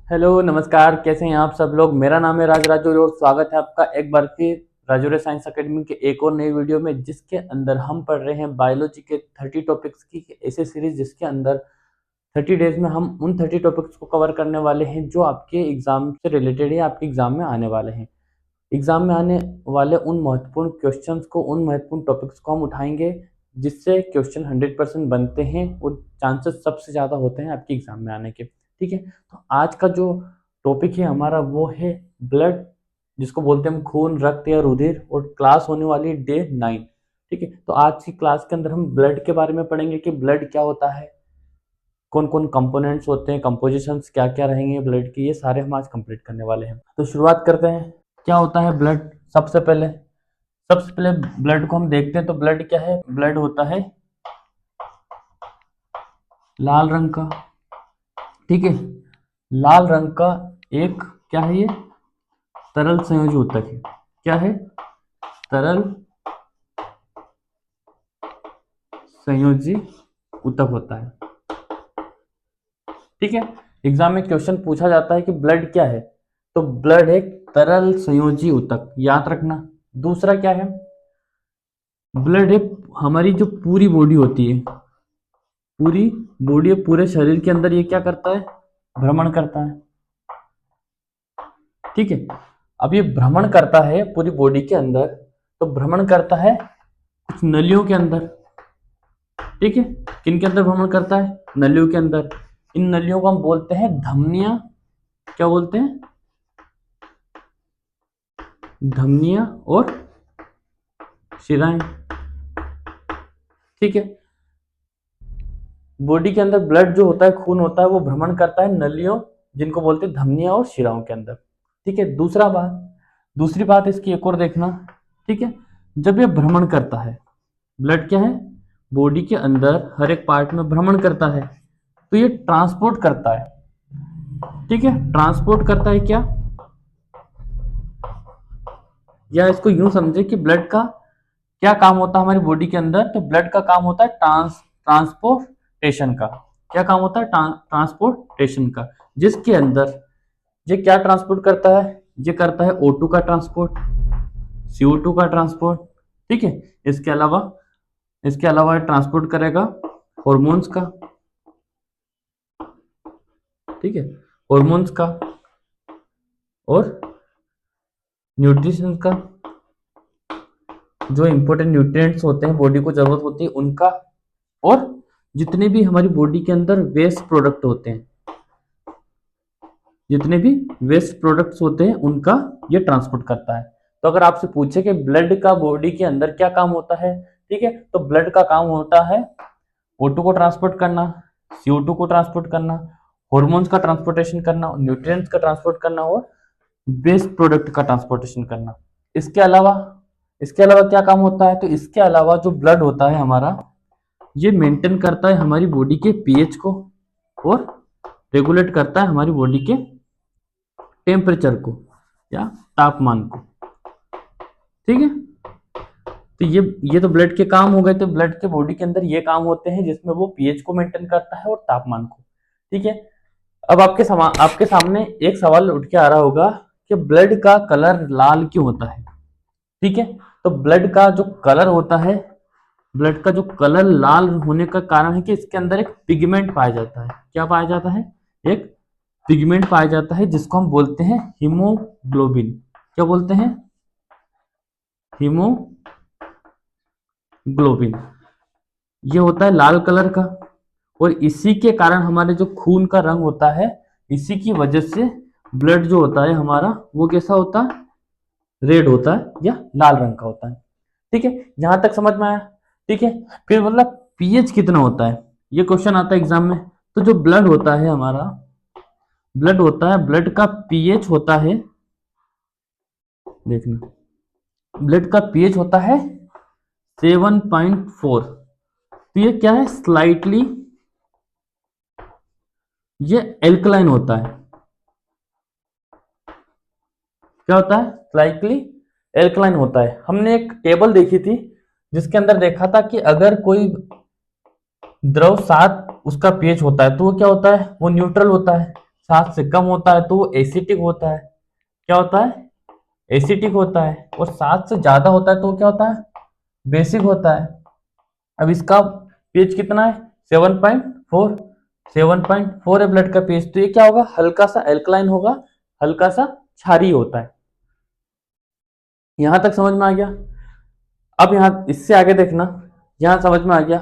Hello नमस्कार, कैसे हैं आप सब लोग। मेरा नाम है राज राजौरी और स्वागत है आपका एक बार फिर राजौरी साइंस एकेडमी के एक और नई वीडियो में, जिसके अंदर हम पढ़ रहे हैं बायोलॉजी के 30 टॉपिक्स की ऐसे सीरीज, जिसके अंदर 30 डेज में हम उन 30 टॉपिक्स को कवर करने वाले हैं जो आपके एग्जाम से रिलेटेड है, आपके एग्जाम में आने वाले हैं। एग्जाम में आने वाले उन महत्वपूर्ण क्वेश्चंस को, उन महत्वपूर्ण टॉपिक्स को हम उठाएंगे जिससे क्वेश्चन 100% बनते हैं और चांसेस सबसे ज़्यादा होते हैं आपके एग्जाम में आने के। ठीक है, तो आज का जो टॉपिक है हमारा वो है ब्लड, जिसको बोलते हैं हम खून, रक्त या रुधिर, और क्लास होने वाली है डे 9। ठीक है, तो आज की क्लास के अंदर हम ब्लड के बारे में पढ़ेंगे कि ब्लड क्या होता है, कौन कौन कंपोनेंट्स होते हैं, कंपोजिशंस क्या क्या रहेंगे ब्लड की, ये सारे हम आज कंप्लीट करने वाले हैं। तो शुरुआत करते हैं। क्या होता है ब्लड? सबसे पहले ब्लड को हम देखते हैं तो ब्लड क्या है? ब्लड होता है लाल रंग का। ठीक है, लाल रंग का एक क्या है? ये तरल संयोजी ऊतक है। क्या है? तरल संयोजी ऊतक होता है। ठीक है, एग्जाम में क्वेश्चन पूछा जाता है कि ब्लड क्या है, तो ब्लड एक तरल संयोजी ऊतक, याद रखना। दूसरा क्या है? ब्लड एक हमारी जो पूरी बॉडी होती है, पूरी बॉडी, पूरे शरीर के अंदर ये क्या करता है? भ्रमण करता है। ठीक है, अब ये भ्रमण करता है पूरी बॉडी के अंदर, तो भ्रमण करता है कुछ नलियों के अंदर। ठीक है, किन के अंदर भ्रमण करता है? नलियों के अंदर। इन नलियों को हम बोलते हैं धमनियां। क्या बोलते हैं? धमनियां और शिराएं। ठीक है, बॉडी के अंदर ब्लड जो होता है, खून होता है, वो भ्रमण करता है नलियों, जिनको बोलते हैं धमनियां और शिराओं के अंदर। ठीक है, दूसरी बात इसकी एक और देखना। ठीक है, जब ये भ्रमण करता है, ब्लड क्या है? बॉडी के अंदर हर एक पार्ट में भ्रमण करता है, तो ये ट्रांसपोर्ट करता है। ठीक है, ट्रांसपोर्ट करता है क्या? या इसको यूं समझे कि ब्लड का क्या काम होता है हमारी बॉडी के अंदर? तो ब्लड का काम होता है ट्रांसपोर्टेशन का। क्या काम होता है? ट्रांसपोर्टेशन का, जिसके अंदर ये क्या ट्रांसपोर्ट करता है? ये करता है O2 का ट्रांसपोर्ट, CO2 का ट्रांसपोर्ट। ठीक है, इसके अलावा ट्रांसपोर्ट करेगा हॉर्मोन्स का। ठीक है, हॉर्मोन्स का और न्यूट्रिशन का, जो इंपॉर्टेंट न्यूट्रिएंट्स होते हैं, बॉडी को जरूरत होती है उनका, और जितने भी हमारी बॉडी के अंदर वेस्ट प्रोडक्ट होते हैं, जितने भी वेस्ट प्रोडक्ट्स होते हैं उनका ये ट्रांसपोर्ट करता है। तो अगर आपसे पूछे कि ब्लड का बॉडी के अंदर क्या काम होता है, ठीक है, तो ब्लड का काम होता है O2 को ट्रांसपोर्ट करना, CO2 को ट्रांसपोर्ट करना, हॉर्मोन्स का ट्रांसपोर्टेशन करना, न्यूट्रिएंट्स का ट्रांसपोर्ट करना और वेस्ट प्रोडक्ट का ट्रांसपोर्टेशन करना। इसके अलावा क्या काम होता है? तो इसके अलावा जो ब्लड होता है हमारा, ये मेंटेन करता है हमारी बॉडी के पीएच को और रेगुलेट करता है हमारी बॉडी के टेम्परेचर को या तापमान को। ठीक है, तो ये तो ब्लड के काम हो गए। तो ब्लड के बॉडी के अंदर ये काम होते हैं जिसमें वो पीएच को मेंटेन करता है और तापमान को। ठीक है, अब आपके सामने एक सवाल उठ के आ रहा होगा कि ब्लड का कलर लाल क्यों होता है। ठीक है, तो ब्लड का जो कलर होता है, ब्लड का जो कलर लाल होने का कारण है कि इसके अंदर एक पिगमेंट पाया जाता है। क्या पाया जाता है? एक पिगमेंट पाया जाता है, जिसको हम बोलते हैं हीमोग्लोबिन। क्या बोलते हैं? हीमोग्लोबिन। ये होता है लाल कलर का, और इसी के कारण हमारे जो खून का रंग होता है, इसी की वजह से ब्लड जो होता है हमारा, वो कैसा होता है? रेड होता है या लाल रंग का होता है। ठीक है, यहां तक समझ में आया? ठीक है, फिर मतलब पीएच कितना होता है, ये क्वेश्चन आता है एग्जाम में। तो जो ब्लड होता है हमारा, ब्लड का पीएच होता है, देखना, ब्लड का पीएच होता है 7.4। तो ये क्या है? स्लाइटली ये एल्कलाइन होता है। क्या होता है? स्लाइटली एल्कलाइन होता है। हमने एक टेबल देखी थी जिसके अंदर देखा था कि अगर कोई द्रव 7 उसका पीएच होता है तो वो क्या होता है? वो न्यूट्रल होता है। 7 से कम होता है तो वो एसिटिक होता है। क्या होता है? एसिटिक होता है। और 7 से ज्यादा होता है तो क्या होता है? बेसिक होता है। अब इसका पीएच कितना है? 7.4। 7.4 है ब्लड का पीएच, तो ये क्या होगा? हल्का सा एल्कलाइन होगा, हल्का सा क्षारीय होता है। यहां तक समझ में आ गया? अब यहां इससे आगे देखना, यहां समझ में आ गया।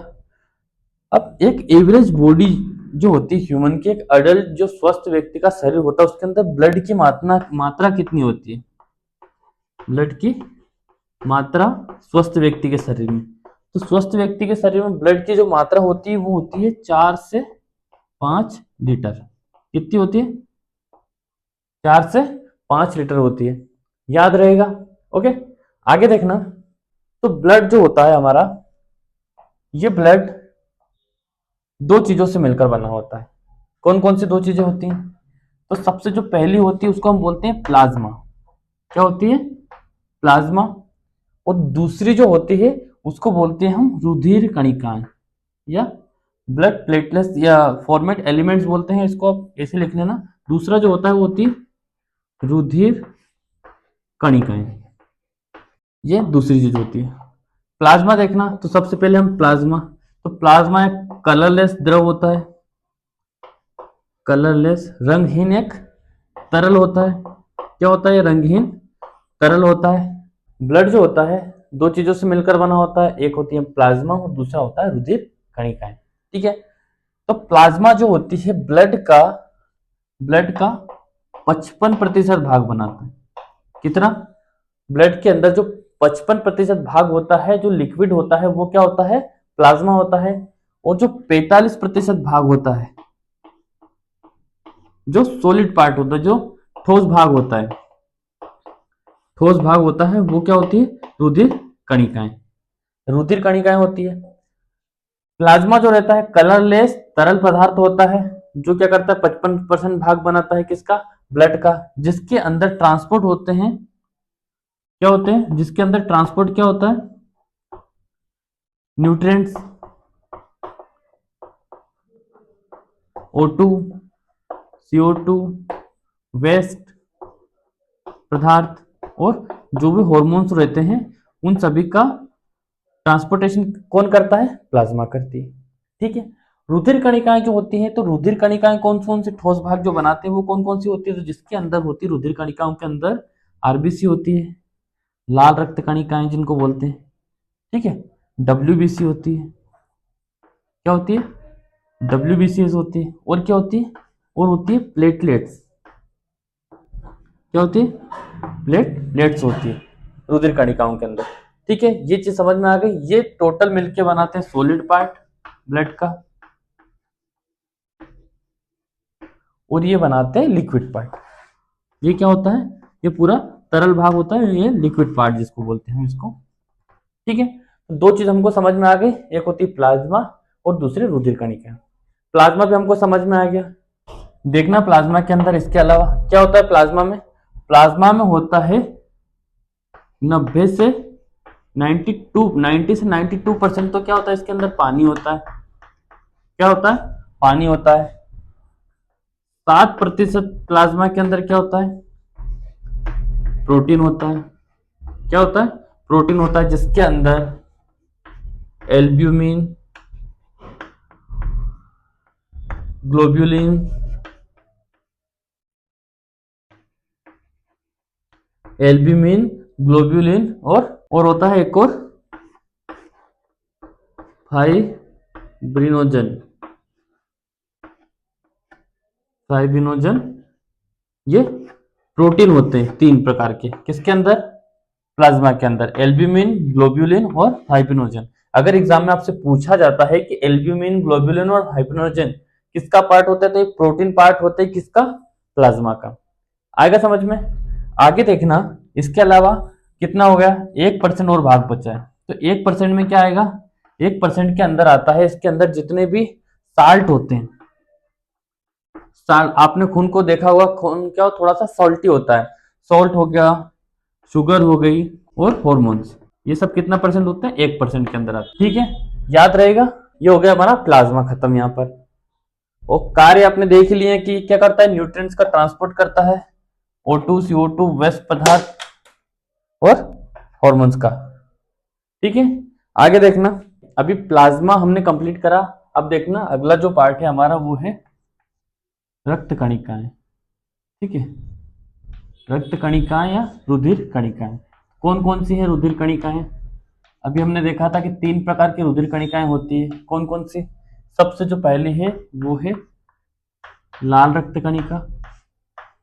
अब एक एवरेज बॉडी जो होती है ह्यूमन की, एक अडल्ट जो स्वस्थ व्यक्ति का शरीर होता है, उसके अंदर ब्लड की मात्रा कितनी होती है? ब्लड की मात्रा स्वस्थ व्यक्ति के शरीर में, तो स्वस्थ व्यक्ति के शरीर में ब्लड की जो मात्रा होती है वो होती है 4 से 5 लीटर। कितनी होती है? 4 से 5 लीटर होती है। याद रहेगा? ओके, आगे देखना। तो ब्लड जो होता है हमारा, ये ब्लड दो चीजों से मिलकर बना होता है। कौन कौन सी दो चीजें होती हैं? तो सबसे जो पहली होती है उसको हम बोलते हैं प्लाज्मा। क्या होती है? प्लाज्मा। और दूसरी जो होती है उसको बोलते हैं हम रुधिर कणिकाएं, या ब्लड प्लेटलेट्स, या फॉर्मेट एलिमेंट्स बोलते हैं इसको, आप ऐसे लिख लेना। दूसरा जो होता है वो होती है रुधिर कणिकाएं। ये दूसरी चीज होती है। प्लाज्मा देखना, तो सबसे पहले हम प्लाज्मा, तो प्लाज्मा एक कलरलेस द्रव होता है। कलरलेस, रंगहीन एक तरल होता है। क्या होता है? रंगहीन तरल होता है। ब्लड जो होता है दो चीजों से मिलकर बना होता है, एक होती है प्लाज्मा और दूसरा होता है रुधिर कणिकाएं। ठीक है, तो प्लाज्मा जो होती है ब्लड का 55% भाग बनाता है। कितना? ब्लड के अंदर जो 55% भाग होता है जो लिक्विड होता है वो क्या होता है? प्लाज्मा होता है। और जो 45% भाग होता है, जो सॉलिड पार्ट होता है, जो ठोस भाग होता है, ठोस भाग होता है, वो क्या होती है? रुधिर कणिकाएं। रुधिर कणिकाएं होती है। प्लाज्मा जो रहता है कलरलेस तरल पदार्थ होता है, जो क्या करता है? 55% भाग बनाता है किसका? ब्लड का। जिसके अंदर ट्रांसपोर्ट होते हैं, क्या होते हैं? जिसके अंदर ट्रांसपोर्ट क्या होता है? न्यूट्रिएंट्स, O2, CO2, वेस्ट पदार्थ, और जो भी हॉर्मोन्स रहते हैं उन सभी का ट्रांसपोर्टेशन कौन करता है? प्लाज्मा करती है। ठीक है, रुधिर कणिकाएं जो होती हैं, तो रुधिर कणिकाएं कौन कौन से ठोस भाग जो बनाते हैं वो कौन कौन सी होती है? तो जिसके अंदर होती है रुधिर कणिकाओं के अंदर आरबीसी होती है, लाल रक्त कणिकाएं जिनको बोलते हैं। ठीक है, डब्ल्यूबीसी होती है। क्या होती है? डब्ल्यूबीसी होती है। और क्या होती है? और होती है प्लेटलेट्स। क्या होती है? प्लेटलेट्स होती है रुधिर कणिकाओं के अंदर। ठीक है, ये चीज समझ में आ गई। ये टोटल मिलके बनाते हैं सॉलिड पार्ट ब्लड का, और ये बनाते हैं लिक्विड पार्ट। ये क्या होता है? ये पूरा तरल भाग होता है, ये लिक्विड पार्ट जिसको बोलते हैं इसको। ठीक है, तो दो चीज हमको समझ में आ गई, एक होती है प्लाज्मा और दूसरी रुधिर कणिका। प्लाज्मा भी हमको समझ में आ गया। देखना प्लाज्मा के अंदर इसके अलावा क्या होता है? प्लाज्मा में, प्लाज्मा में होता है 90 से 92% तो क्या होता है? इसके अंदर पानी होता है। क्या होता है? पानी होता है। 7% प्लाज्मा के अंदर क्या होता है? प्रोटीन होता है। क्या होता है? प्रोटीन होता है, जिसके अंदर एल्ब्यूमिन, ग्लोब्यूलिन, एल्ब्यूमिन, ग्लोब्यूलिन, और होता है एक और फाइब्रिनोजन। फाइब्रिनोजन, ये प्रोटीन होते हैं 3 प्रकार के। किसके अंदर? प्लाज्मा के अंदर, एल्ब्यूमिन, ग्लोब्यूलिन और फाइब्रिनोजन। अगर एग्जाम में आपसे पूछा जाता है कि एल्ब्यूमिन, ग्लोब्यूलिन और फाइब्रिनोजन किसका पार्ट होता है, तो ये प्रोटीन पार्ट होता है किसका? प्लाज्मा का। आएगा समझ में? आगे देखना, इसके अलावा कितना हो गया? 1% और भाग बचा है। तो 1% में क्या आएगा? 1% के अंदर आता है, इसके अंदर जितने भी साल्ट होते हैं। आपने खून को देखा होगा, खून क्या थोड़ा सा सॉल्टी होता है। सॉल्ट हो गया, शुगर हो गई, और हॉर्मोन्स, ये सब कितना परसेंट होते हैं? 1% के अंदर आते हैं। ठीक है, याद रहेगा। ये हो गया हमारा प्लाज्मा खत्म यहाँ पर। और कार्य आपने देख लिए कि क्या करता है, न्यूट्रिएंट्स का ट्रांसपोर्ट करता है, O2 CO2 वेस्ट पदार्थ और हॉर्मोन्स का। ठीक है, आगे देखना, अभी प्लाज्मा हमने कंप्लीट करा। अब देखना अगला जो पार्ट है हमारा वो है रक्त कणिकाएं। ठीक है, रक्त कणिकाएं या रुधिर कणिकाएं। कौन कौन सी है रुधिर कणिकाएं? अभी हमने देखा था कि 3 प्रकार की रुधिर कणिकाएं होती है। कौन कौन सी? सबसे जो पहले है वो है लाल रक्त कणिका,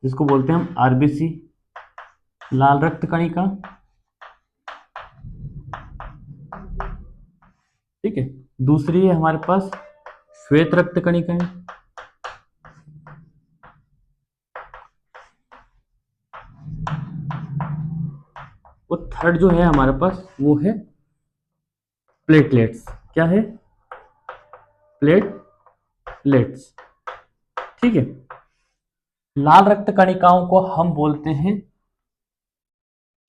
जिसको बोलते हैं हम आरबीसी, लाल रक्त कणिका। ठीक है, दूसरी है हमारे पास श्वेत रक्त कणिकाएं, और थर्ड जो है हमारे पास वो है प्लेटलेट्स। क्या है? प्लेटलेट्स। ठीक है, लाल रक्त कणिकाओं को हम बोलते हैं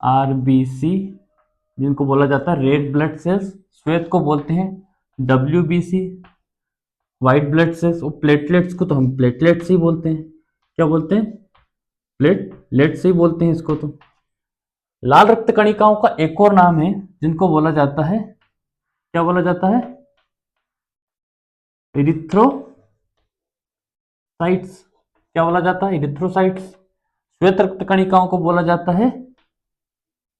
आरबीसी, जिनको बोला जाता है रेड ब्लड सेल्स। श्वेत को बोलते हैं डब्ल्यूबीसी, व्हाइट ब्लड सेल्स। और प्लेटलेट्स को तो हम प्लेटलेट्स ही बोलते हैं। क्या बोलते हैं? प्लेटलेट्स ही बोलते हैं इसको तो। लाल रक्त कणिकाओं का एक और नाम है जिनको बोला जाता है, क्या बोला जाता है? इरिथ्रोसाइट्स। क्या बोला जाता है? इरिथ्रोसाइट्स। श्वेत रक्त कणिकाओं को बोला जाता है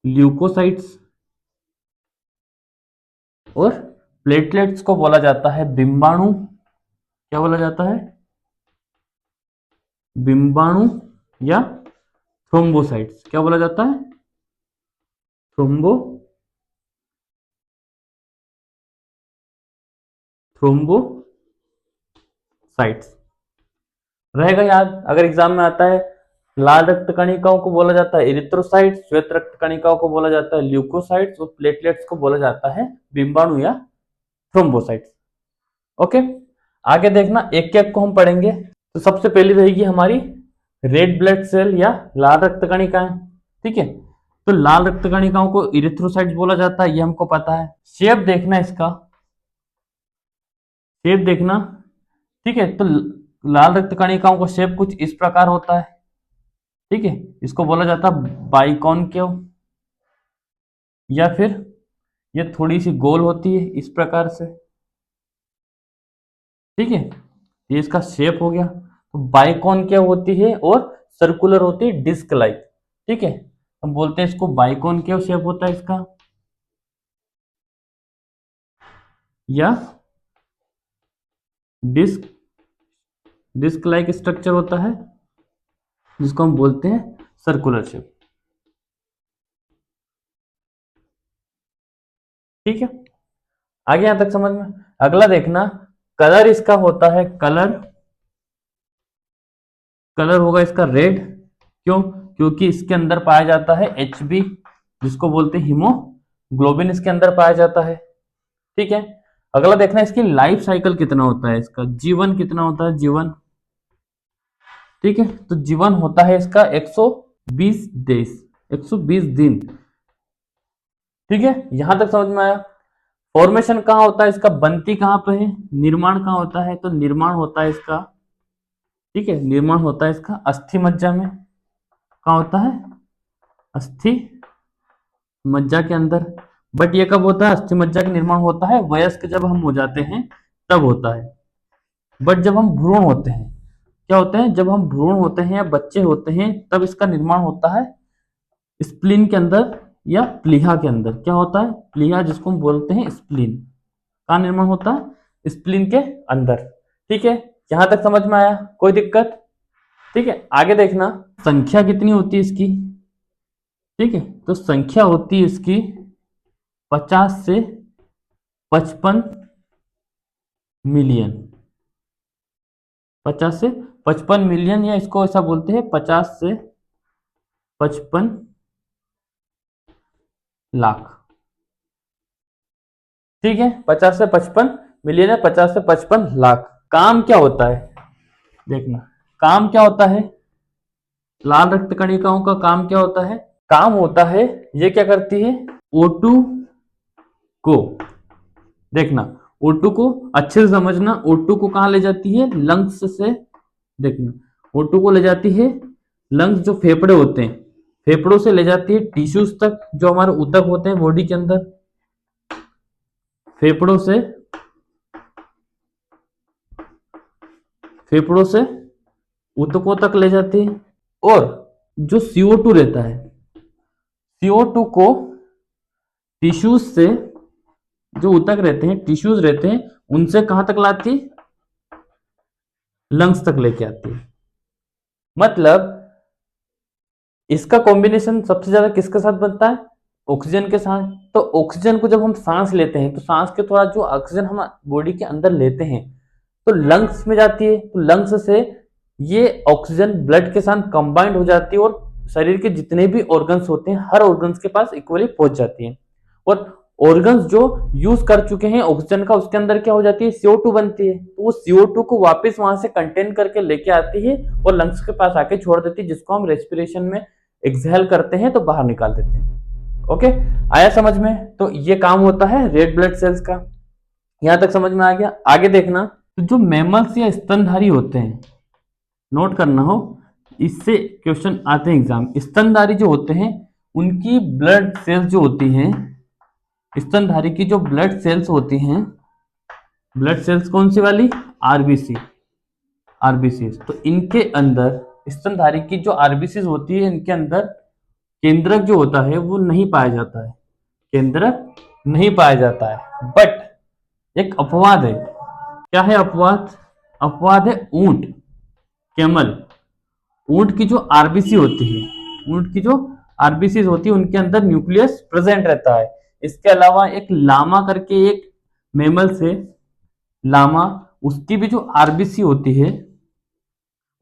ल्यूकोसाइट्स, और प्लेटलेट्स को बोला जाता है बिंबाणु। क्या बोला जाता है? बिंबाणु या थ्रोम्बोसाइट्स। क्या बोला जाता है? थ्रोम्बोसाइट्स। रहेगा याद, अगर एग्जाम में आता है लाल रक्त कणिकाओं को बोला जाता है इरिथ्रोसाइट्स, श्वेत रक्त कणिकाओं को बोला जाता है ल्यूकोसाइट्स, और प्लेटलेट्स को बोला जाता है बिंबाणु या थ्रोम्बोसाइट्स। ओके, आगे देखना, एक एक को हम पढ़ेंगे। तो सबसे पहली रहेगी हमारी रेड ब्लड सेल या लाल रक्त कणिकाएं। ठीक है, तो लाल रक्त कणिकाओं को इरिथ्रोसाइट्स बोला जाता है, ये हमको पता है। शेप देखना इसका, शेप देखना। ठीक है, तो लाल रक्त कणिकाओं का शेप कुछ इस प्रकार होता है। ठीक है, इसको बोला जाता है बाइकॉनकेव, या फिर ये थोड़ी सी गोल होती है इस प्रकार से। ठीक है, ये इसका शेप हो गया। तो बाइकॉनकेव होती है और सर्कुलर होती है डिस्क लाइक। ठीक है, हम बोलते हैं इसको बाइकॉनकेव शेप होता है इसका, या डिस्क डिस्क लाइक स्ट्रक्चर होता है, जिसको हम बोलते हैं सर्कुलर शेप। ठीक है, आगे यहां तक समझ में। अगला देखना, कलर इसका होता है, कलर होगा इसका रेड। क्यों? क्योंकि इसके अंदर पाया जाता है Hb, जिसको बोलते हैं हीमोग्लोबिन, इसके अंदर पाया जाता है। ठीक है, अगला देखना, इसकी लाइफ साइकिल कितना होता है, इसका जीवन कितना होता है, जीवन। ठीक है, तो जीवन होता है इसका 120 डेज, 120 दिन। ठीक है, यहां तक समझ में आया। फॉर्मेशन कहाँ होता है इसका, बनती कहाँ पे है, निर्माण कहाँ होता है, तो निर्माण होता है इसका, ठीक है, निर्माण होता है इसका अस्थि मज्जा में। कहाँ होता है? अस्थि मज्जा के अंदर। बट ये कब होता है? अस्थि मज्जा का निर्माण होता है वयस्क जब हम हो जाते हैं तब होता है। बट जब हम भ्रूण होते हैं, क्या होते हैं, जब हम भ्रूण होते हैं या बच्चे होते हैं तब इसका निर्माण होता है स्प्लीन के अंदर या प्लीहा के अंदर। क्या होता है? प्लीहा, जिसको हम बोलते हैं स्प्लीन का निर्माण होता है स्प्लीन के अंदर। ठीक है, यहां तक समझ में आया? कोई दिक्कत? ठीक है, आगे देखना, संख्या कितनी होती है इसकी। ठीक है, तो संख्या होती है इसकी 50 से 55 मिलियन। 50 से 55 मिलियन, या इसको ऐसा बोलते हैं 50 से 55 लाख। ठीक है, 50 से 55 मिलियन है, 50 से 55 लाख। काम क्या होता है देखना, काम क्या होता है, लाल रक्त कणिकाओं का काम क्या होता है? काम होता है, ये क्या करती है, O2 को देखना, O2 को अच्छे से समझना, O2 को कहाँ ले जाती है, लंग्स से, देखना O2 को ले जाती है लंग्स, जो फेफड़े होते हैं, फेफड़ों से ले जाती है टिश्यूज तक, जो हमारे ऊतक होते हैं बॉडी के अंदर, फेफड़ों से ऊतकों तक ले जाती है। और जो CO2 रहता है, CO2 को टिश्यूज से, जो ऊतक रहते हैं, टिश्यूज रहते हैं, उनसे कहां तक लाती, लंग्स तक लेके आती है। मतलब इसका कॉम्बिनेशन सबसे ज्यादा किसके साथ बनता है, ऑक्सीजन के साथ। तो ऑक्सीजन को जब हम सांस लेते हैं तो सांस के थोड़ा जो ऑक्सीजन हम बॉडी के अंदर लेते हैं तो लंग्स में जाती है, तो लंग्स से ये ऑक्सीजन ब्लड के साथ कंबाइंड हो जाती है और शरीर के जितने भी ऑर्गन्स होते हैं हर ऑर्गन्स के पास इक्वली पहुंच जाती है। और ऑर्गन्स जो यूज कर चुके हैं ऑक्सीजन का, उसके अंदर क्या हो जाती है, CO2 बनती है, तो वो CO2 को वापस वहां से कंटेन करके लेके आती है और लंग्स के पास आके छोड़ देती है, जिसको हम रेस्पिरेशन में एक्सहेल करते हैं तो बाहर निकाल देते हैं। ओके, आया समझ में? तो ये काम होता है रेड ब्लड सेल्स का। यहां तक समझ में आ गया? आगे देखना, तो जो मैमल्स या स्तनधारी होते हैं, नोट करना हो, इससे क्वेश्चन आते हैं एग्जाम। स्तनधारी जो होते हैं उनकी ब्लड सेल्स जो होती हैं, स्तनधारी की जो ब्लड सेल्स होती हैं, ब्लड सेल्स कौन सी वाली, आरबीसी, तो इनके अंदर स्तनधारी की जो आरबीसी होती है, इनके अंदर केंद्रक जो होता है वो नहीं पाया जाता है, केंद्रक नहीं पाया जाता है। बट एक अपवाद है, क्या है अपवाद? अपवाद है ऊंट, कैमल। ऊंट की जो आरबीसी होती है, ऊंट की जो आरबीसी होती है उनके अंदर न्यूक्लियस प्रेजेंट रहता है। इसके अलावा एक लामा करके एक मेमल से, लामा, उसकी भी जो आरबीसी होती है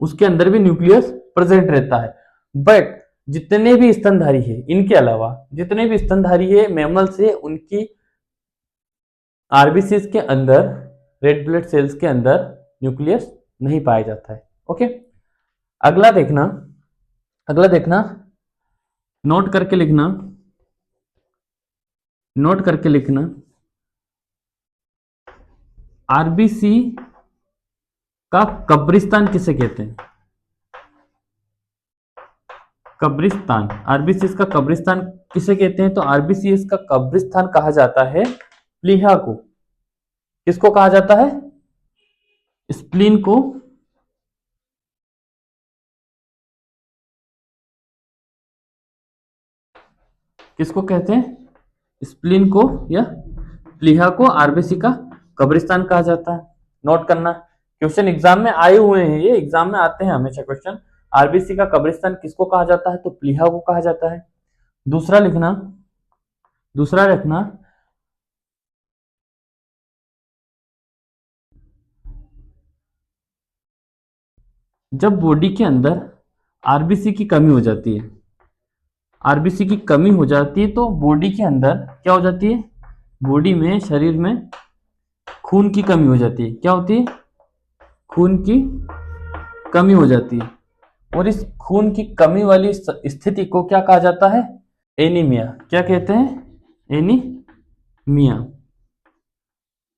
उसके अंदर भी न्यूक्लियस प्रेजेंट रहता है। बट जितने भी स्तनधारी है, इनके अलावा जितने भी स्तनधारी है मैमल से, उनकी आरबीसी के अंदर, रेड ब्लड सेल्स के अंदर न्यूक्लियस नहीं पाया जाता है। ओके, अगला देखना, नोट करके लिखना, आरबीसी का कब्रिस्तान किसे कहते हैं? कब्रिस्तान, आरबीसी का कब्रिस्तान किसे कहते हैं? तो आरबीसी का कब्रिस्तान कहा जाता है प्लीहा को। किसको कहा जाता है? स्प्लीन को, किसको कहते हैं? स्प्लीन को या प्लीहा को आरबीसी का कब्रिस्तान कहा जाता है। नोट करना, क्वेश्चन एग्जाम में आए हुए हैं, ये एग्जाम में आते हैं हमेशा क्वेश्चन। आरबीसी का कब्रिस्तान किसको कहा जाता है? तो प्लीहा को कहा जाता है। दूसरा रखना, जब बॉडी के अंदर आरबीसी की कमी हो जाती है, आरबीसी की कमी हो जाती है तो बॉडी के अंदर क्या हो जाती है, बॉडी में, शरीर में खून की कमी हो जाती है। क्या होती है? खून की कमी हो जाती है। और इस खून की कमी वाली स्थिति को क्या कहा जाता है? एनीमिया। क्या कहते हैं? एनीमिया।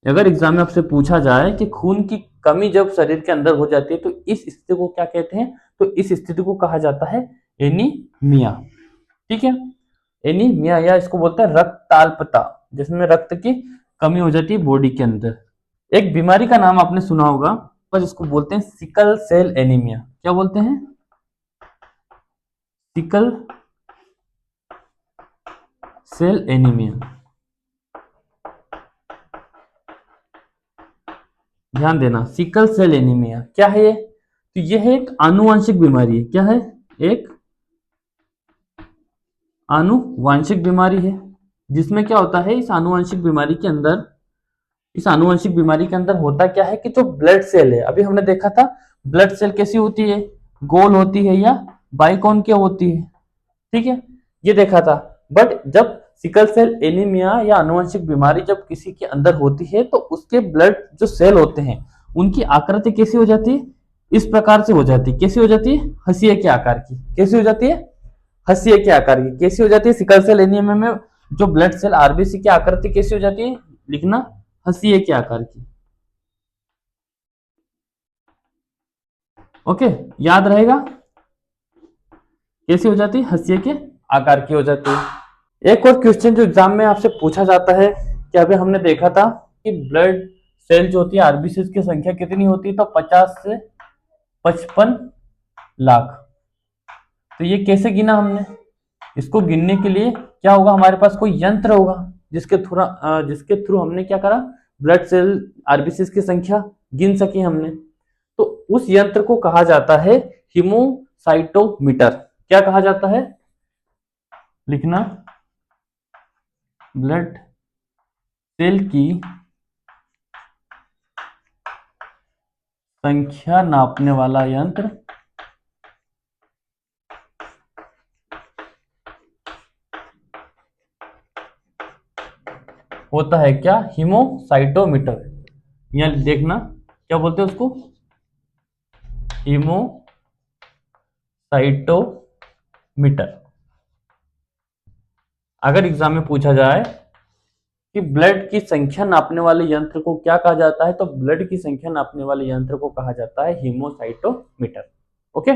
अगर एग्जाम में आपसे पूछा जाए कि खून की कमी जब शरीर के अंदर हो जाती है तो इस स्थिति को क्या कहते हैं? तो इस स्थिति को कहा जाता है एनीमिया। ठीक है, एनीमिया, या इसको बोलते हैं रक्ताल्पता, जिसमें रक्त की कमी हो जाती है बॉडी के अंदर। एक बीमारी का नाम आपने सुना होगा, पर इसको बोलते हैं सिकल सेल एनीमिया। क्या बोलते हैं? Sickle cell anaemia. ध्यान देना, सिकल सेल एनीमिया क्या है? तो यह एक आनुवंशिक बीमारी है। क्या है? एक आनुवंशिक बीमारी है, जिसमें क्या होता है, इस आनुवंशिक बीमारी के अंदर होता क्या है कि जो ब्लड सेल है, अभी हमने देखा था ब्लड सेल कैसी होती है, गोल होती है या बाइकॉन क्या होती है, ठीक है, ये देखा था। बट जब सिकल सेल एनीमिया या आनुवंशिक बीमारी जब किसी के अंदर होती है तो उसके ब्लड जो सेल होते हैं उनकी आकृति कैसी हो जाती है? इस प्रकार से हो जाती है। कैसी हो जाती है? हंसिया के आकार की। कैसी हो जाती है? हंसिया के आकार की। कैसी हो जाती है? सिकल सेल एनीमिया में जो ब्लड सेल आरबीसी की आकृति कैसी हो जाती है? लिखना, हंसिए के आकार की। ओके, याद रहेगा कैसी हो जाती है, हंसिए के आकार की हो जाती है। एक और क्वेश्चन जो एग्जाम में आपसे पूछा जाता है कि अभी हमने देखा था कि ब्लड सेल जो होती है आरबीसी की संख्या कितनी होती है, तो 50 से 55 लाख। तो ये कैसे गिना हमने, इसको गिनने के लिए क्या होगा, हमारे पास कोई यंत्र होगा जिसके थ्रू हमने क्या करा, ब्लड सेल आरबीसी की संख्या गिन सके हमने। तो उस यंत्र को कहा जाता है हीमोसाइटोमीटर। क्या कहा जाता है, लिखना, ब्लड सेल की संख्या नापने वाला यंत्र होता है क्या, हीमोसाइटोमीटर। यहां देखना क्या बोलते हैं उसको, हीमोसाइटोमीटर। अगर एग्जाम में पूछा जाए कि ब्लड की संख्या नापने वाले यंत्र को क्या कहा जाता है, तो ब्लड की संख्या नापने वाले यंत्र को कहा जाता है हीमोसाइटोमीटर। ओके,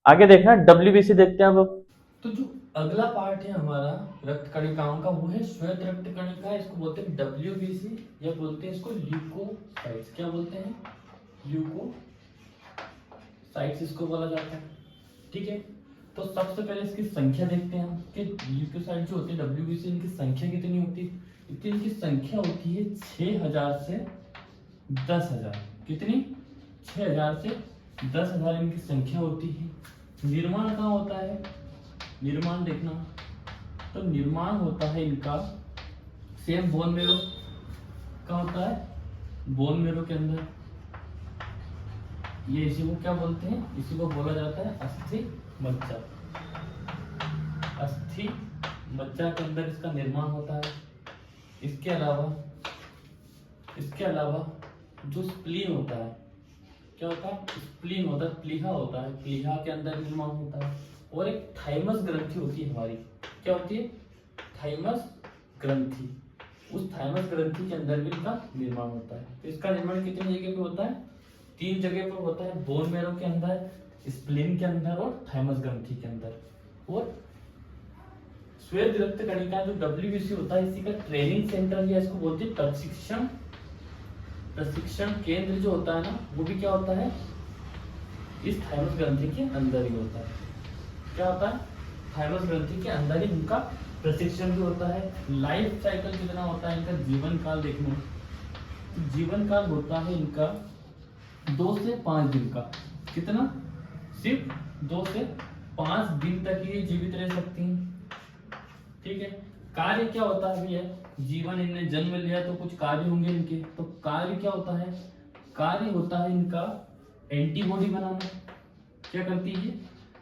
आगे देखना, डब्ल्यूबीसी देखते हैं अब। तो जो अगला पार्ट है हमारा रक्त कणिकाओं का, वो है श्वेत रक्त कणिका। इसको बोलते हैं डब्ल्यूबीसी या बोलते हैं इसको ल्यूकोसाइट्स। क्या बोलते हैं, ल्यूकोसाइट्स इसको बोला जाता है। ठीक है, तो सबसे पहले इसकी संख्या देखते हैं हम कि ल्यूकोसाइट जो होती है डब्ल्यूबीसी, इनकी संख्या कितनी होती है। इनकी संख्या होती है 6000 से 10,000। कितनी, 6000 से 10,000 इनकी संख्या होती है। निर्माण कहाँ होता है, निर्माण देखना, तो निर्माण होता है इनका सेम बोन मेरो का होता है, बोन मेरो के अंदर। ये इसी को क्या बोलते हैं, इसी को बोला जाता है अस्थि मज्जा। अस्थि मज्जा के अंदर इसका निर्माण होता है। इसके अलावा जो स्प्लीन होता है, क्या होता है, स्प्लीन होता है, प्लीहा होता है, प्लीहा के अंदर निर्माण होता है। और एक थाइमस ग्रंथि होती है हमारी, क्या होती है, थाइमस ग्रंथि। उस थाइमस ग्रंथि के अंदर भी इनका निर्माण होता है। तो इसका निर्माण कितनी जगह पे होता है, 3 जगह पर होता है, बोन मेरो के अंदर, स्प्लीन के अंदर और थाइमस ग्रंथि के अंदर। और श्वेत रक्त कणिका जो डब्ल्यूबीसी होता है, इसी का ट्रेनिंग सेंटर या इसको बोलते हैं प्रशिक्षण केंद्र जो होता है ना, वो भी क्या होता है, इस थाइमस ग्रंथि के अंदर ही होता है। क्या होता है, थाइमस ग्रंथि के अंदर ही इनका प्रशिक्षण भी होता है। लाइफ साइकिल कितना होता है इनका, जीवन काल देखना, जीवन काल होता है इनका 2 से 5 दिन का। कितना, सिर्फ 2 से 5 दिन तक ये जीवित रह सकती हैं। ठीक है, कार्य क्या होता है भैया, जीवन इनने जन्म लिया तो कुछ कार्य होंगे इनके, तो कार्य क्या होता है, कार्य होता है इनका एंटीबॉडी बनाना। क्या करती है,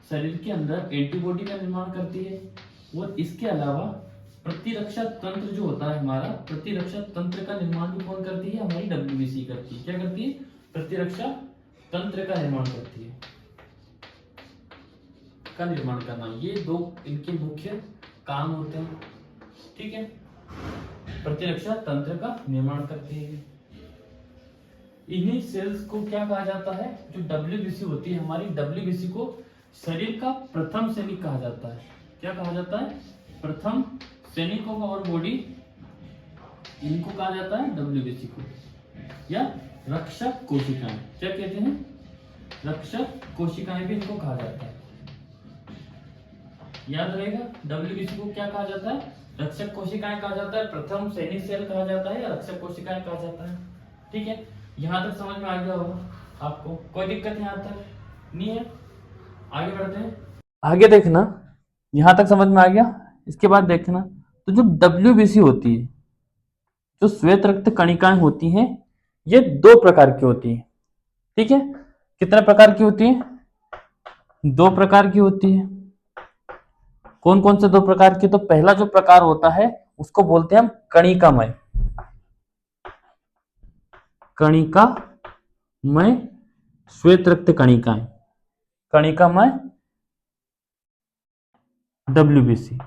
शरीर के अंदर एंटीबॉडी का निर्माण करती है। और इसके अलावा प्रतिरक्षा तंत्र जो होता है हमारा, प्रतिरक्षा तंत्र का निर्माण भी कौन करती है, हमारी डब्ल्यूबीसी करती है। क्या करती है, प्रतिरक्षा तंत्र का निर्माण करती है, का निर्माण करना। ये 2 इनके मुख्य काम होते हैं। ठीक है, प्रतिरक्षा तंत्र का निर्माण करती है। इन्हीं सेल्स को क्या कहा जाता है, जो डब्ल्यूबीसी होती है हमारी, डब्ल्यूबीसी को शरीर का प्रथम सैनिक कहा जाता है। क्या कहा जाता है, प्रथम सैनिकों का और बॉडी, इनको कहा जाता है डब्ल्यूबीसी को, या रक्षक कोशिकाएं। क्या कहते हैं, रक्षक कोशिकाएं भी इनको कहा जाता है। याद रहेगा, डब्ल्यूबीसी को क्या कहा जाता है, रक्षक कोशिकाएं कहा जाता है, प्रथम सैनिक सेल कहा जाता है, या रक्षक कोशिकाएं कहा जाता है। ठीक है, यहां तक समझ में आ गया होगा आपको, कोई दिक्कत यहां तक नहीं है। आगे बढ़ते हैं, आगे देखना, यहां तक समझ में आ गया। इसके बाद देखना, तो जो डब्ल्यूबीसी होती है, जो श्वेत रक्त कणिकाएं होती हैं, ये 2 प्रकार की होती है। ठीक है, कितने प्रकार की होती है, 2 प्रकार की होती है। कौन कौन से 2 प्रकार की, तो पहला जो प्रकार होता है उसको बोलते हैं हम कणिकामय, कणिकामय श्वेत रक्त कणिकाएं, कणिकामय डब्ल्यूबीसी,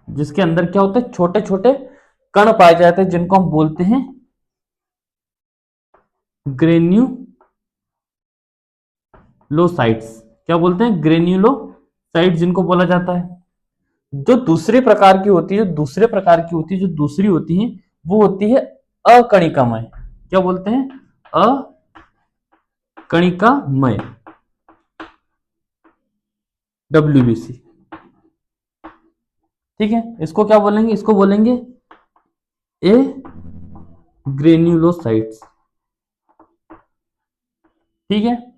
जिसके अंदर क्या होता है, छोटे छोटे कण पाए जाते हैं जिनको हम बोलते हैं ग्रेन्युलोसाइट्स। क्या बोलते हैं? ग्रेन्युलोसाइट जिनको बोला जाता है। जो दूसरे प्रकार की होती है, जो दूसरी होती है, वो होती है अकणिकामय। क्या बोलते हैं? अकणिकामय, WBC। ठीक है, इसको क्या बोलेंगे? इसको बोलेंगे ए ग्रेन्युलोसाइट्स। ठीक है,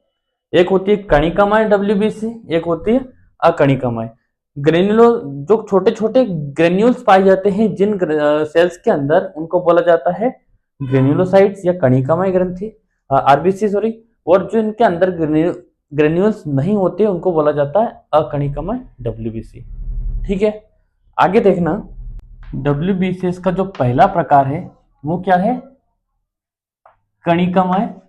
एक होती है कणिकामय WBC, एक होती है अकणिकामय। ग्रेन्युलो, जो छोटे छोटे ग्रेन्यूल्स पाए जाते हैं जिन सेल्स के अंदर, उनको बोला जाता है ग्रेन्युलोसाइट्स या कणिकामय ग्रंथि, RBC सॉरी। और जो इनके अंदर ग्रेन्यूल्स नहीं होते उनको बोला जाता है अकणिकामय WBC। ठीक है, आगे देखना, WBCS का जो पहला प्रकार है वो क्या है? कणिकामय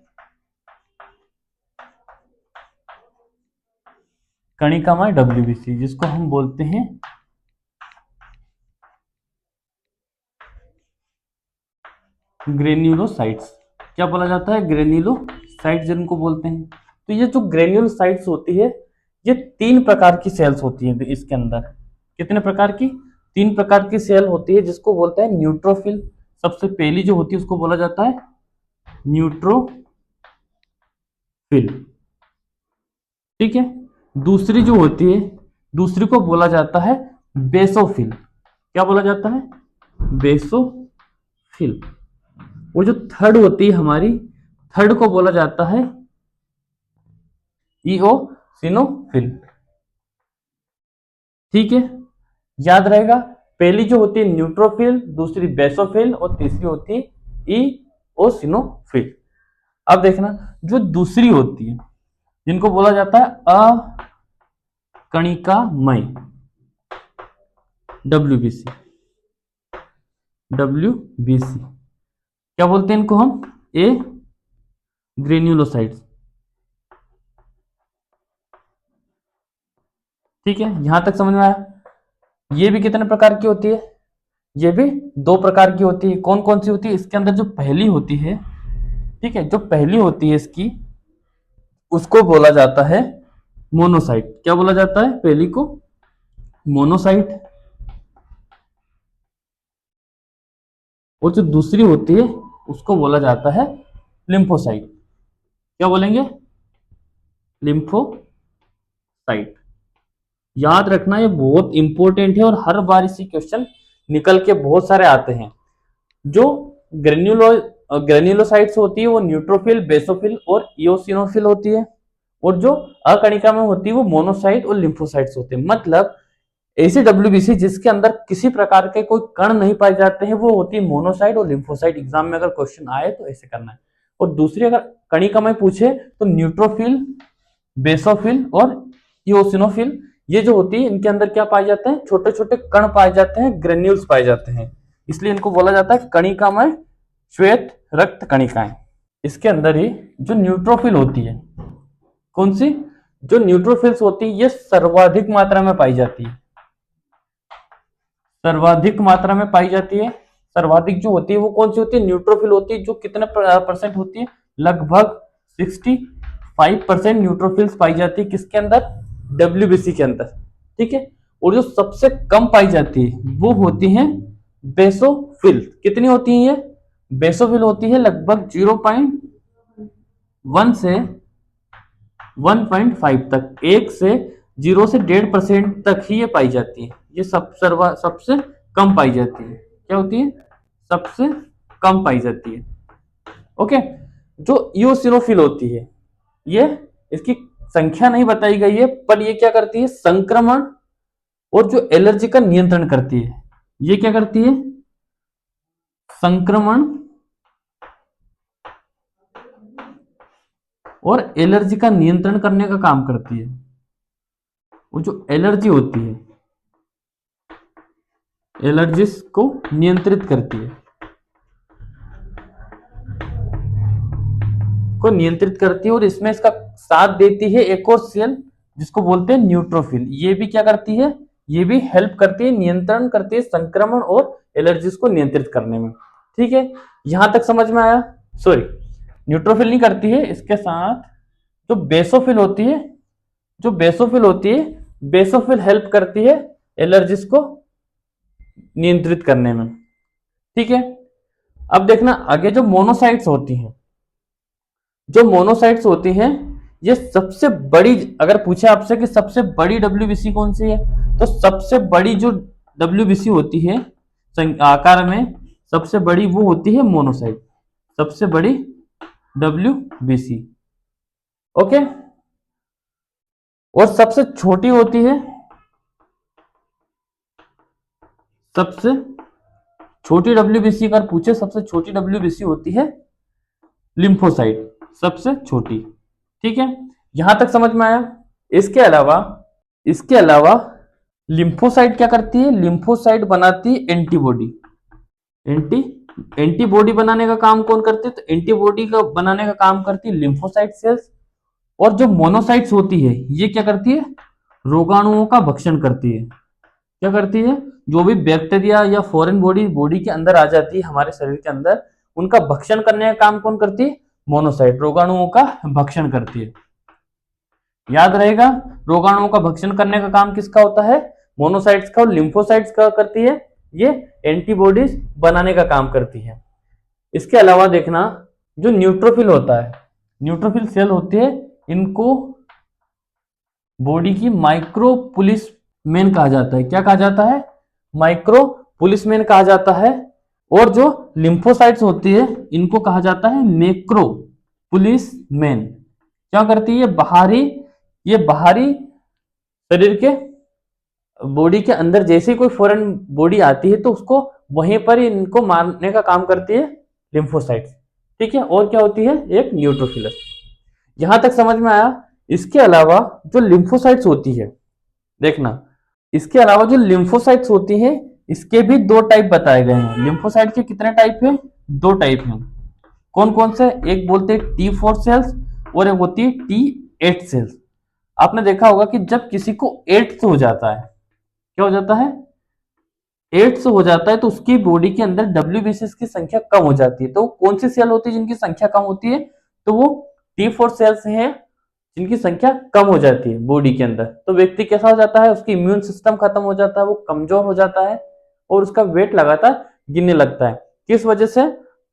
WBC, जिसको हम बोलते हैं ग्रेन्युलोसाइट्स। क्या बोला जाता है? ग्रेन्युलोसाइट्स जिनको बोलते हैं। तो ये जो ग्रेन्युलोसाइट्स होती है, ये 3 प्रकार की सेल्स होती है इसके अंदर। कितने प्रकार की? 3 प्रकार की सेल होती है, जिसको बोलते हैं न्यूट्रोफिल। सबसे पहली जो होती है उसको बोला जाता है न्यूट्रोफिल। ठीक है, दूसरी जो होती है, दूसरी को बोला जाता है बेसोफिल। क्या बोला जाता है? बेसोफिल। वो जो थर्ड होती है हमारी, थर्ड को बोला जाता है इओसिनोफिल। ठीक है, याद रहेगा, पहली जो होती है न्यूट्रोफिल, दूसरी बेसोफिल और तीसरी होती है इओसिनोफिल। अब देखना, जो दूसरी होती है जिनको बोला जाता है अकणिकामय WBC। क्या बोलते हैं इनको हम? ए ग्रेन्युलोसाइट्स। ठीक है, यहां तक समझ में आया? ये भी कितने प्रकार की होती है? ये भी 2 प्रकार की होती है। कौन कौन सी होती है? इसके अंदर जो पहली होती है, ठीक है, जो पहली होती है इसकी, उसको बोला जाता है मोनोसाइट। क्या बोला जाता है पहली को? मोनोसाइट। और जो दूसरी होती है उसको बोला जाता है लिम्फोसाइट। क्या बोलेंगे? लिम्फोसाइट। याद रखना, ये बहुत इंपॉर्टेंट है और हर बार इसी क्वेश्चन निकल के बहुत सारे आते हैं। जो ग्रेन्युलोसाइट्स होती है वो न्यूट्रोफिल, बेसोफिल और इओसिनोफिल होती है। और जो अकणिका में होती है वो मोनोसाइट और लिम्फोसाइट्स होते हैं। मतलब ऐसी WBC जिसके अंदर किसी प्रकार के कोई कण नहीं पाए जाते हैं, वो होती है मोनोसाइट और लिम्फोसाइट। एग्जाम में अगर क्वेश्चन आए तो ऐसे करना है। और दूसरी अगर कणिका में पूछे तो न्यूट्रोफिल, बेसोफिल और इओसिनोफिल, ये जो होती है इनके अंदर क्या पाए जाते हैं? छोटे छोटे कण पाए जाते हैं, ग्रेन्यूल्स पाए जाते हैं। इसलिए इनको बोला जाता है कणिकामय श्वेत रक्त कणिकाएं। इसके अंदर ही जो न्यूट्रोफिल होती है, कौन सी? जो न्यूट्रोफिल्स होती है ये सर्वाधिक मात्रा में पाई जाती है। सर्वाधिक मात्रा में पाई जाती है। सर्वाधिक जो होती है वो कौन सी होती है? न्यूट्रोफिल होती है। जो कितने % होती है? लगभग 65% न्यूट्रोफिल्स पाई जाती है। किसके अंदर? WBC के अंदर। ठीक है, और जो सबसे कम पाई जाती है वो होती है बेसोफिल। कितनी होती है ये? बेसोफिल होती है लगभग 0.1 से 1.5 तक, 1 से 0 से 1.5% तक ही ये पाई जाती है। ये सबसे कम पाई जाती है। क्या होती है? सबसे कम पाई जाती है। ओके, जो इओसिनोफिल होती है, ये, इसकी संख्या नहीं बताई गई है, पर ये क्या करती है? संक्रमण और जो एलर्जी का नियंत्रण करती है। ये क्या करती है? संक्रमण और एलर्जी का नियंत्रण करने का काम करती है। वो जो एलर्जी होती है, एलर्जिस को नियंत्रित करती है, और इसमें इसका साथ देती है एक और सेल जिसको बोलते हैं न्यूट्रोफिल। ये भी क्या करती है? ये भी हेल्प करती है, नियंत्रण करती है संक्रमण और एलर्जीज को नियंत्रित करने में। ठीक है, यहां तक समझ में आया? सॉरी, न्यूट्रोफिल नहीं करती है, इसके साथ जो बेसोफिल होती है, जो बेसोफिल होती है, बेसोफिल हेल्प करती है एलर्जीज को नियंत्रित करने में। ठीक है, अब देखना आगे जो मोनोसाइट्स होती हैं, जो मोनोसाइट्स होती हैं, ये सबसे बड़ी, अगर पूछे आपसे कि सबसे बड़ी डब्ल्यूबीसी कौन सी है, तो सबसे बड़ी जो डब्ल्यूबीसी होती है आकार में सबसे बड़ी वो होती है मोनोसाइट, सबसे बड़ी डब्ल्यूबीसी। ओके, और सबसे छोटी होती है, सबसे छोटी डब्ल्यूबीसी अगर पूछे सबसे छोटी डब्ल्यूबीसी होती है लिम्फोसाइट, सबसे छोटी। ठीक है, यहां तक समझ में आया? इसके अलावा, इसके अलावा लिम्फोसाइट क्या करती है? लिम्फोसाइट बनाती है एंटीबॉडी। एंटी एंटीबॉडी बनाने का काम कौन करती है? तो एंटीबॉडी का बनाने का काम करती है लिम्फोसाइट सेल्स। और जो मोनोसाइट्स होती है ये क्या करती है? रोगाणुओं का भक्षण करती है। क्या करती है? जो भी बैक्टीरिया या फॉरेन बॉडी बॉडी के अंदर आ जाती है हमारे शरीर के अंदर, उनका भक्षण करने का काम कौन करती है? मोनोसाइट, रोगाणुओं का भक्षण करती है। याद रहेगा, रोगाणुओं का भक्षण करने का काम किसका होता है? मोनोसाइट्स का। और लिम्फोसाइट्स का करती है, ये एंटीबॉडीज बनाने का काम करती है। इसके अलावा देखना, जो न्यूट्रोफिल होता है, न्यूट्रोफिल सेल होती है, इनको बॉडी की माइक्रो पुलिस मैन कहा जाता है। क्या कहा जाता है? माइक्रो पुलिस मैन कहा जाता है। और जो लिम्फोसाइट्स होती है इनको कहा जाता है मैक्रो पुलिस मैन। क्या करती है? बाहरी, ये बाहरी शरीर के बॉडी के अंदर जैसे कोई फॉरेन बॉडी आती है तो उसको वहीं पर ही इनको मारने का काम करती है लिम्फोसाइट्स। ठीक है, और क्या होती है? एक न्यूट्रोफिलस। यहां तक समझ में आया? इसके अलावा जो लिम्फोसाइट्स होती है, देखना, इसके अलावा जो लिम्फोसाइट्स होती है इसके भी दो टाइप बताए गए हैं। लिम्फोसाइट के कितने टाइप हैं? दो टाइप हैं। कौन कौन से? एक बोलते हैं T4 सेल्स और एक होती है T8 सेल्स। आपने देखा होगा कि जब किसी को एड्स हो जाता है, क्या हो जाता है? एड्स हो जाता है तो उसकी बॉडी के अंदर डब्ल्यूबीसी की संख्या कम हो जाती है। तो कौन सी सेल होती है जिनकी संख्या कम होती है? तो वो T4 सेल्स हैं जिनकी संख्या कम हो जाती है बॉडी के अंदर। तो व्यक्ति कैसा हो जाता है? उसकी इम्यून सिस्टम खत्म हो जाता है, वो कमजोर हो जाता है और उसका वेट लगातार गिरने लगता है। किस वजह से?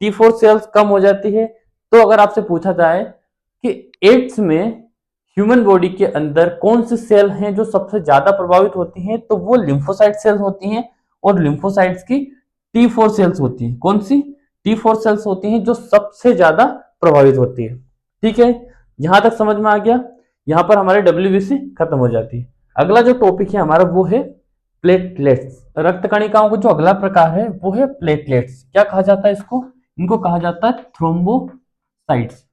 T4 सेल्स कम हो जाती है। तो अगर आपसे पूछा जाए कि एड्स में ह्यूमन बॉडी के अंदर कौन से सेल हैं जो सबसे ज्यादा प्रभावित होती हैं, तो वो लिम्फोसाइट सेल्स होती हैं। और लिम्फोसाइट्स की T4 सेल्स होती हैं। कौन सी? T4 सेल्स होती हैं जो सबसे ज्यादा प्रभावित होती है। ठीक है, यहां तक समझ में आ गया? यहां पर हमारे डब्ल्यूबीसी खत्म हो जाती है। अगला जो टॉपिक है हमारा वो है प्लेटलेट्स। रक्त कणिकाओं का जो अगला प्रकार है वो है प्लेटलेट्स। क्या कहा जाता है इसको? इनको कहा जाता है थ्रोम्बोसाइट्स।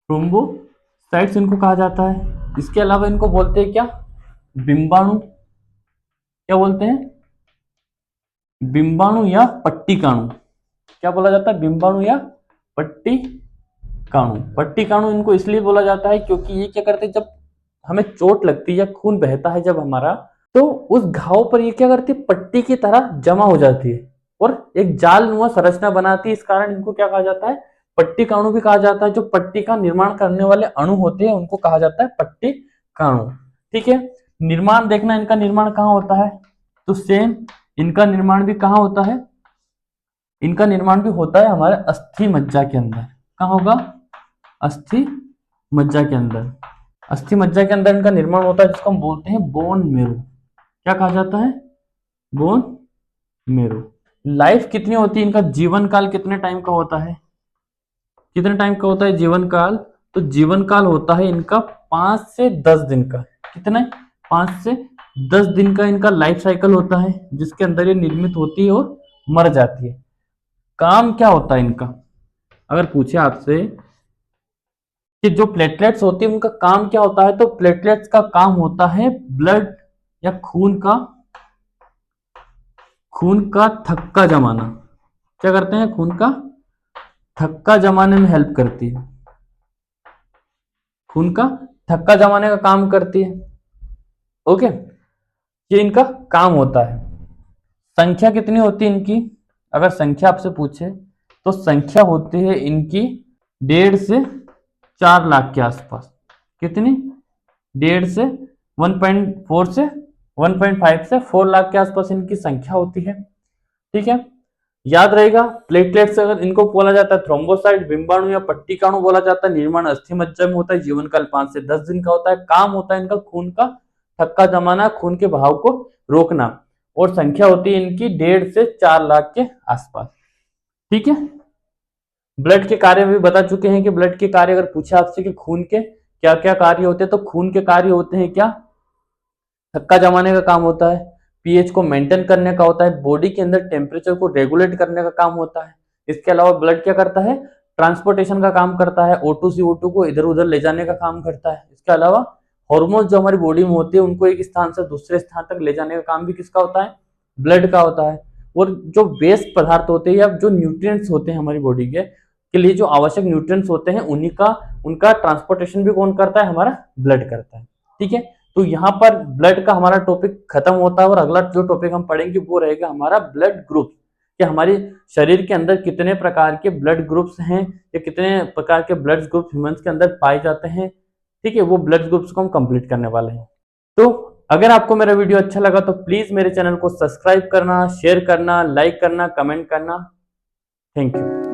थ्रोम्बोसाइट्स इनको कहा जाता है। इसके अलावा इनको बोलते हैं क्या? बिंबाणु। क्या बोलते हैं? बिंबाणु या पट्टिकाणु। क्या बोला जाता है? बिंबाणु या पट्टिकाणु। पट्टिकाणु इनको इसलिए बोला जाता है क्योंकि ये क्या करते हैं, जब हमें चोट लगती है या खून बहता है जब हमारा, तो उस घाव पर ये क्या करती है? पट्टी की तरह जमा हो जाती है और एक जालनुमा संरचना बनाती है। इस कारण इनको क्या कहा जाता है? पट्टिकाणु भी कहा जाता है। जो पट्टी का निर्माण करने वाले अणु होते हैं उनको कहा जाता है पट्टिकाणु। ठीक है, निर्माण देखना, इनका निर्माण कहाँ होता है? तो सेम इनका निर्माण भी कहाँ होता है? इनका निर्माण भी होता है हमारे अस्थि मज्जा के अंदर। कहाँ होगा? अस्थि मज्जा के अंदर। अस्थि मज्जा के अंदर इनका निर्माण होता है जिसको हम बोलते हैं बोन मेरो। क्या कहा जाता है? Bone marrow. लाइफ कितनी होती है? इनका जीवन काल कितने टाइम का होता है? कितने टाइम का होता है जीवन काल? तो जीवन काल होता है इनका 5 से 10 दिन का। कितने? 5 से 10 दिन का इनका लाइफ साइकिल होता है जिसके अंदर ये निर्मित होती है और मर जाती है। काम क्या होता है इनका? अगर पूछे आपसे कि जो प्लेटलेट्स होती है उनका काम क्या होता है, तो प्लेटलेट्स का काम होता है ब्लड या खून का थक्का जमाना। क्या करते हैं? खून का थक्का जमाने में हेल्प करती है। खून का थक्का जमाने का काम करती है। ओके, ये इनका काम होता है। संख्या कितनी होती है इनकी, अगर संख्या आपसे पूछे तो संख्या होती है इनकी 1.5 से 4 लाख के आसपास। कितनी, 1.5 से 1.4 से 1.5 से 4 लाख के आसपास इनकी संख्या होती है। ठीक है, याद रहेगा। प्लेटलेट्स अगर इनको बोला जाता है थ्रोम्बोसाइट, बिंबाणु या पट्टिकाणु बोला जाता है। निर्माण अस्थि मज्जा में होता है। जीवन काल 5 से 10 दिन का होता है। काम होता है इनका खून का थक्का जमाना, खून के बहाव को रोकना, और संख्या होती है इनकी 1.5 से 4 लाख के आसपास। ठीक है, ब्लड के कार्य भी बता चुके हैं कि ब्लड के कार्य अगर पूछे आपसे कि खून के क्या क्या कार्य होते हैं, तो खून के कार्य होते हैं क्या, थक्का जमाने का काम होता है, पीएच को मेंटेन करने का होता है, बॉडी के अंदर टेम्परेचर को रेगुलेट करने का काम होता है। इसके अलावा ब्लड क्या करता है, ट्रांसपोर्टेशन का काम करता है, O2 CO2 को इधर उधर ले जाने का काम करता है। इसके अलावा हार्मोन जो हमारी बॉडी में होते हैं उनको एक स्थान से दूसरे स्थान तक ले जाने का काम भी किसका होता है, ब्लड का होता है। और जो वेस्ट पदार्थ होते हैं या जो न्यूट्रिएंट्स होते हैं हमारी बॉडी के लिए जो आवश्यक न्यूट्रिएंट्स होते हैं उन्हीं का उनका ट्रांसपोर्टेशन भी कौन करता है, हमारा ब्लड करता है। ठीक है, तो यहाँ पर ब्लड का हमारा टॉपिक खत्म होता है और अगला जो टॉपिक हम पढ़ेंगे वो रहेगा हमारा ब्लड ग्रुप, कि हमारे शरीर के अंदर कितने प्रकार के ब्लड ग्रुप्स हैं या कितने प्रकार के ब्लड ग्रुप ह्यूमंस के अंदर पाए जाते हैं। ठीक है, वो ब्लड ग्रुप्स को हम कंप्लीट करने वाले हैं। तो अगर आपको मेरा वीडियो अच्छा लगा तो प्लीज मेरे चैनल को सब्सक्राइब करना, शेयर करना, लाइक करना, कमेंट करना। Thank you.